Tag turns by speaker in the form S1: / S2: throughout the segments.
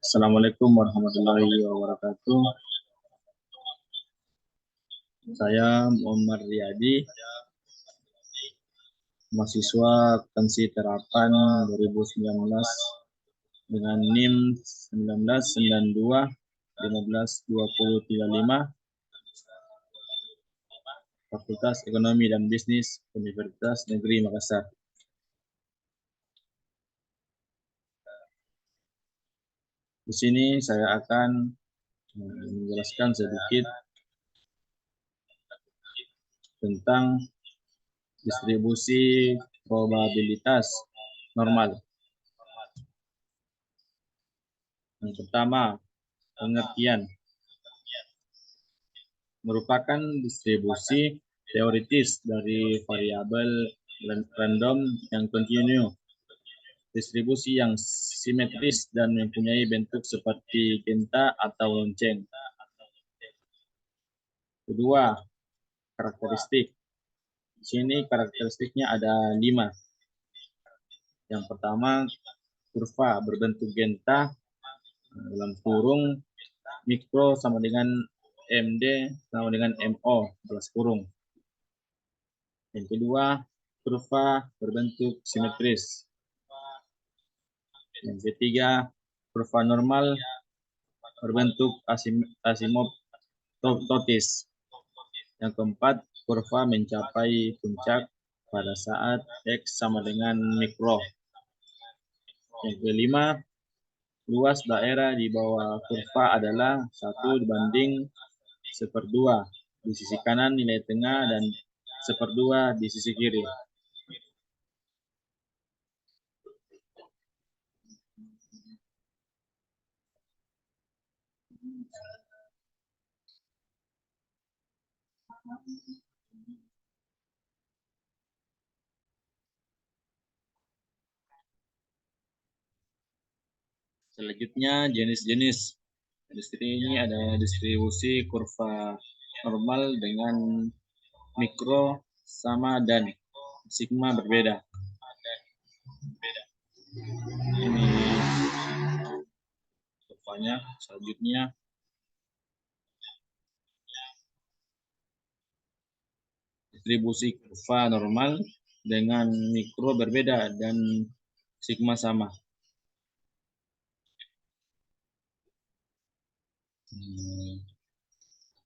S1: Assalamualaikum warahmatullahi wabarakatuh. Saya Muhammad Riyadi, mahasiswa akuntansi terapan 2019 dengan NIM 1992-15-2035, Fakultas Ekonomi dan Bisnis Universitas Negeri Makassar. Di sini saya akan menjelaskan sedikit tentang distribusi probabilitas normal. Yang pertama, pengertian. Merupakan distribusi teoritis dari variabel random yang kontinu. Distribusi yang simetris dan mempunyai bentuk seperti genta atau lonceng. Kedua, karakteristik. Di sini karakteristiknya ada 5. Yang pertama, kurva berbentuk genta dalam kurung mikro sama dengan MD sama dengan MO balas kurung. Yang kedua, kurva berbentuk simetris. Yang ketiga, kurva normal berbentuk asimptotis. Yang keempat, kurva mencapai puncak pada saat X sama dengan mikro. Yang kelima, luas daerah di bawah kurva adalah 1/1/2 di sisi kanan nilai tengah dan 1/2 di sisi kiri. Selanjutnya jenis-jenis. Di sini ada distribusi kurva normal dengan mikro sama dan sigma berbeda. Ini kurvanya. Selanjutnya distribusi kurva normal dengan mikro berbeda dan sigma sama.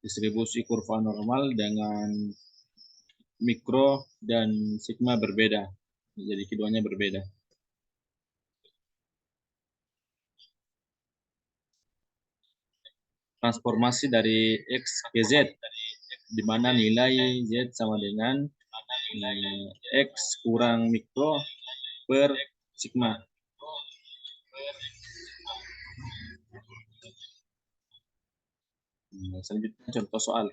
S1: Distribusi kurva normal dengan mikro dan sigma berbeda. Jadi keduanya berbeda. Transformasi dari X ke Z, di mana nilai Z sama dengan X kurang mikro per sigma. Selanjutnya contoh soal.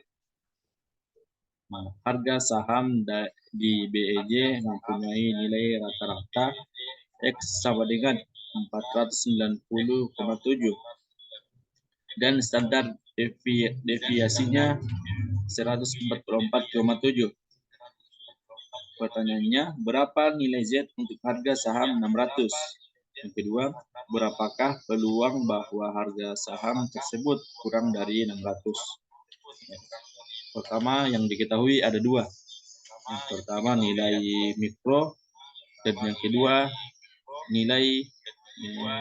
S1: Harga saham di BEJ mempunyai nilai rata-rata X sama dengan 490,7 dan standar deviasinya 144,7. Pertanyaannya, berapa nilai Z untuk harga saham 600? Yang kedua, berapakah peluang bahwa harga saham tersebut kurang dari 600? Pertama, yang diketahui ada 2. Yang pertama nilai mikro dan yang kedua nilai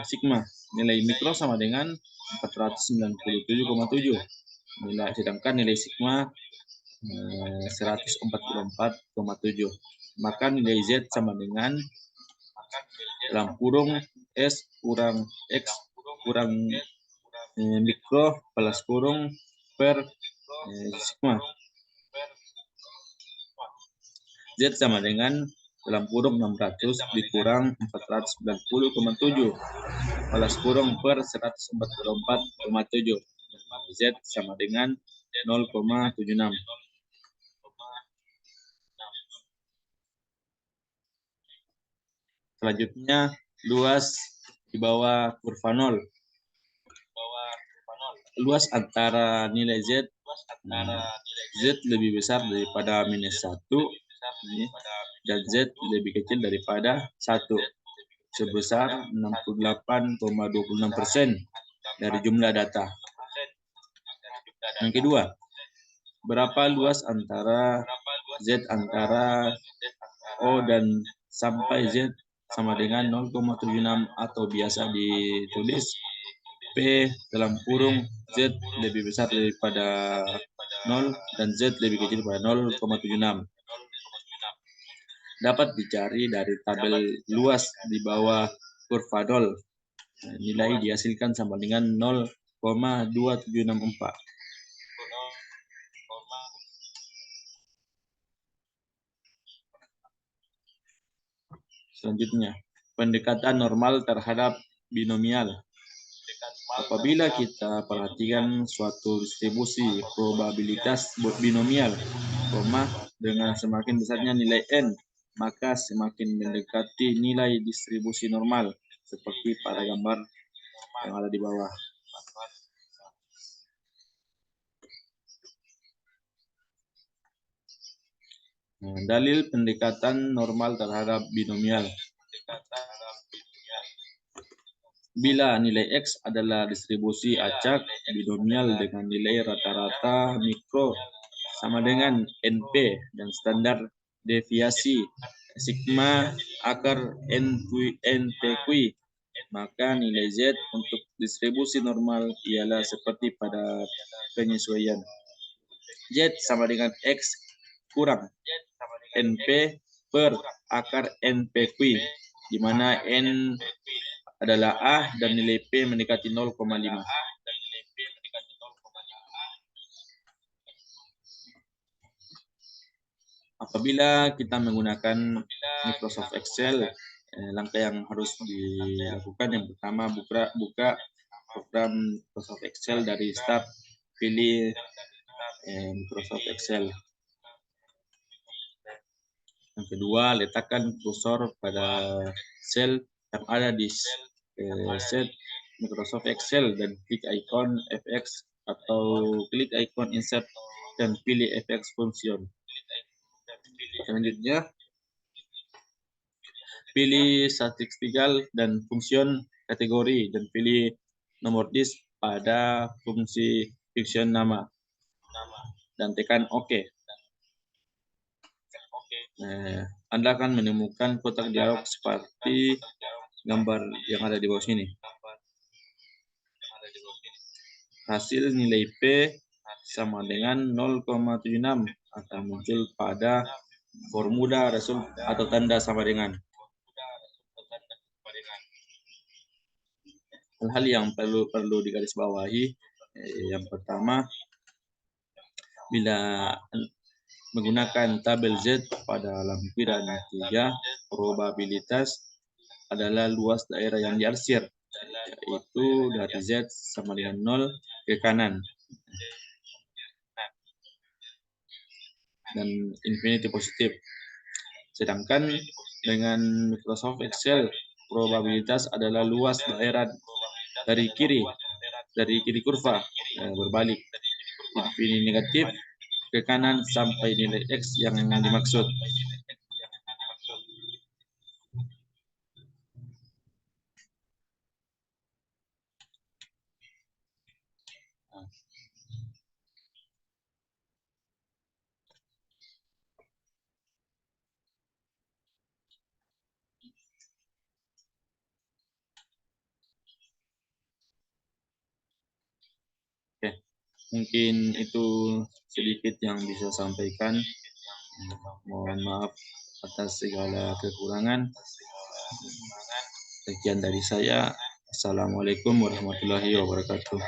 S1: sigma. Nilai mikro sama dengan 497,7. Sedangkan nilai sigma 144,7. Maka nilai Z sama dengan dalam kurung S kurang X kurang mikro balas kurung per sigma. Z sama dengan dalam kurung 600 dikurang 490,7 balas kurung per 144,7. Z sama dengan 0,76. Selanjutnya, luas di bawah kurva 0. Luas antara nilai Z Z lebih besar daripada minus 1 dan Z lebih kecil daripada 1 sebesar 68,26% dari jumlah data. Yang kedua, berapa luas antara Z antara O dan sampai Z sama dengan 0,76 atau biasa ditulis P dalam kurung Z lebih besar daripada 0 dan Z lebih kecil daripada 0,76. Dapat dicari dari tabel luas di bawah kurva DOL. Nilai dihasilkan sama dengan 0,2764. Selanjutnya, pendekatan normal terhadap binomial. Apabila kita perhatikan suatu distribusi probabilitas binomial, dengan semakin besarnya nilai n, maka semakin mendekati nilai distribusi normal, seperti pada gambar yang ada di bawah. Dalil pendekatan normal terhadap binomial. Bila nilai X adalah distribusi acak binomial dengan nilai rata-rata mikro sama dengan NP dan standar deviasi sigma akar NTQ, maka nilai Z untuk distribusi normal ialah seperti pada penyesuaian. Z sama dengan X kurang NP per akar NPQ, di mana N adalah A dan nilai P mendekati 0,5. Apabila kita menggunakan Microsoft Excel, langkah yang harus dilakukan yang pertama buka program Microsoft Excel dari start, pilih Microsoft Excel. Yang kedua, letakkan kursor pada sel yang ada di set Microsoft Excel dan klik ikon FX atau klik ikon insert dan pilih FX function. Selanjutnya, pilih statistical dan function kategori dan pilih nomor disk pada fungsi function nama dan tekan OK. Anda akan menemukan kotak dialog seperti gambar yang ada di bawah sini. Hasil nilai P sama dengan 0,76 akan muncul pada formula result atau tanda sama dengan. Hal-hal yang perlu digarisbawahi, yang pertama, bila menggunakan tabel Z pada lampiran 3, probabilitas adalah luas daerah yang diarsir, yaitu dari Z sama dengan 0 ke kanan dan infinity positif. Sedangkan dengan Microsoft Excel, probabilitas adalah luas daerah dari kiri kurva berbalik, infinity negatif ke kanan sampai nilai X yang dimaksud. Oke, mungkin itu sedikit yang bisa sampaikan. Mohon maaf atas segala kekurangan. Sekian dari saya. Assalamualaikum warahmatullahi wabarakatuh.